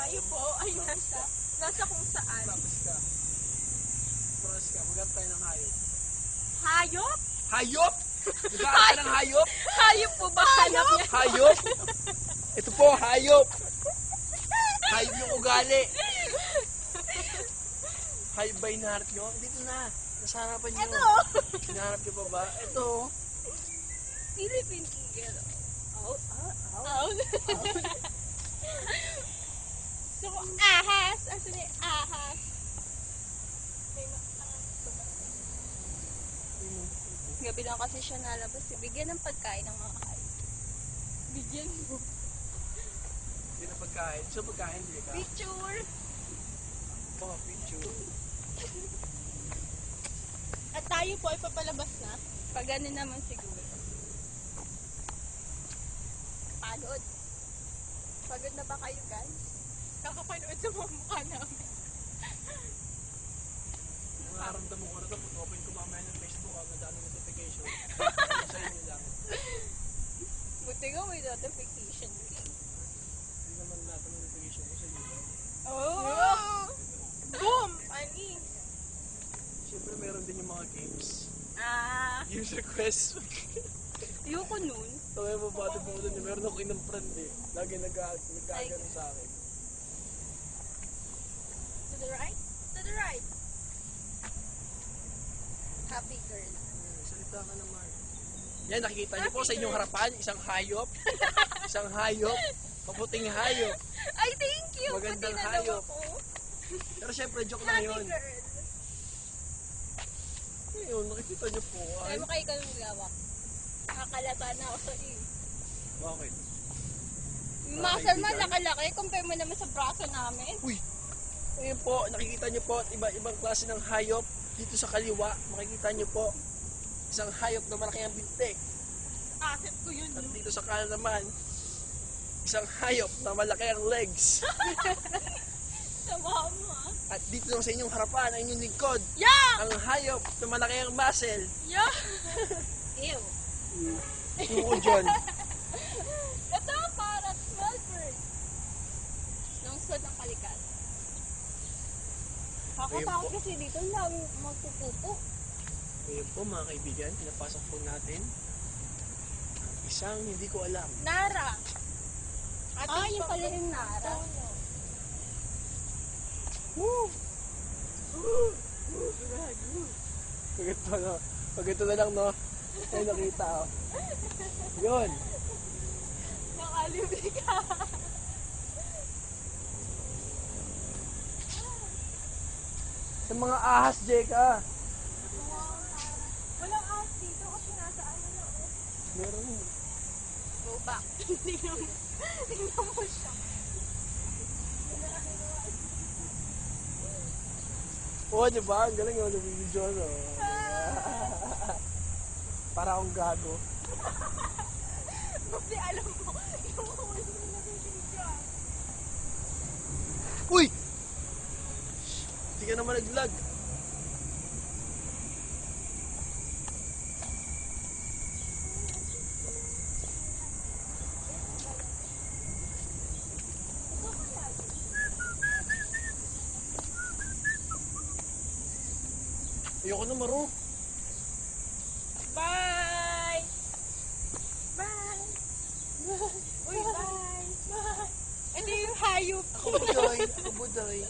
Tayo po ay nasa kung saan. Tapos ka. Tapos ka. Maganda tayo ng hayop. Hayop? Hayop? Maganda ka ng hayop? Hayop po ba hanap niya? Hayop? Ito po, hayop. Hayop yung ugali. Hayop ba hinaharap nyo? Dito na. Nasa harapan nyo. Ito. Hinaharap nyo pa ba? Ito. Philippine Eagle. Owl. So, ahas. Asan yung ahas? Gabi lang kasi siya nalabas. Bigyan ng pagkain ng mga hayop. Bigyan mo. Hindi na pagkain. So pagkain, hindi ka? Picture. Oh, picture. At tayo po ay papalabas na. Pag ano naman siguro. Pagod. Pagod na ba kayo, guys? Kakapanood sa mga mukha namin. Nakaramdam ko na ito. Pag open ko mamaya ng Facebook, ang nadaan ng notification. Sa inyo lang. Buti nga may notification. Hindi naman natin ng notification ko sa inyo lang. Oh! Boom! Ani? Siyempre meron din yung mga games. User Request. Ayoko nun. Tawag mo ba ito po doon? Meron ako inang friend eh. Lagi nagkagano sa akin. To the right? To the right. Happy girl. Salita ka naman. Yan, nakikita niyo po sa inyong harapan, isang hayop. Isang hayop. Kaputing hayop. Ay, thank you! Magandang Pati na hayop. daw ako. Pero syempre, joke lang Happy yun. girl. Ayun, nakikita niyo po. Ay mo kayo kang lawak. Nakakalata na ako sa iyo. Bakit? Muscle man nakalaki, compare mo naman sa braso namin. Uy! Ayun po, nakikita niyo po, iba-ibang klase ng hayop. Dito sa kaliwa, makikita niyo po, isang hayop na malaki ang bintik. Asset ko yun. At dito sa kanan naman, isang hayop na malaki ang legs. Sa mama. At dito sa inyong harapan, ang inyong lingkod, Yeah! ang hayop na malaki ang muscle. Yeah! Ew. Tuko dyan. Ito, parrot, small bird. Lungsod ng kalikat. Kakatakot kasi dito lang magpupupo. Ayun po mga kaibigan, pinapasok po natin ang isang hindi ko alam. Nara. Yung pala yung Nara. Woo! Pag ito na lang, no? Ay, nakita, oh. Yun. Nakalibre ka. Sa mga ahas, Jeka. Walang ahas dito kasi nasa ano na. Meron. Go back. Tingnan mo siya. Oo, diba? Ang galing yung nabibidyo, no? Para akong gago. Kasi alam mo, yung huli mo nabibidyo. Uy! Hindi ka naman nag-vlog. Ayoko na maro. Bye! Bye! Uy, bye! Bye! Ito yung hayop. Ako budoy.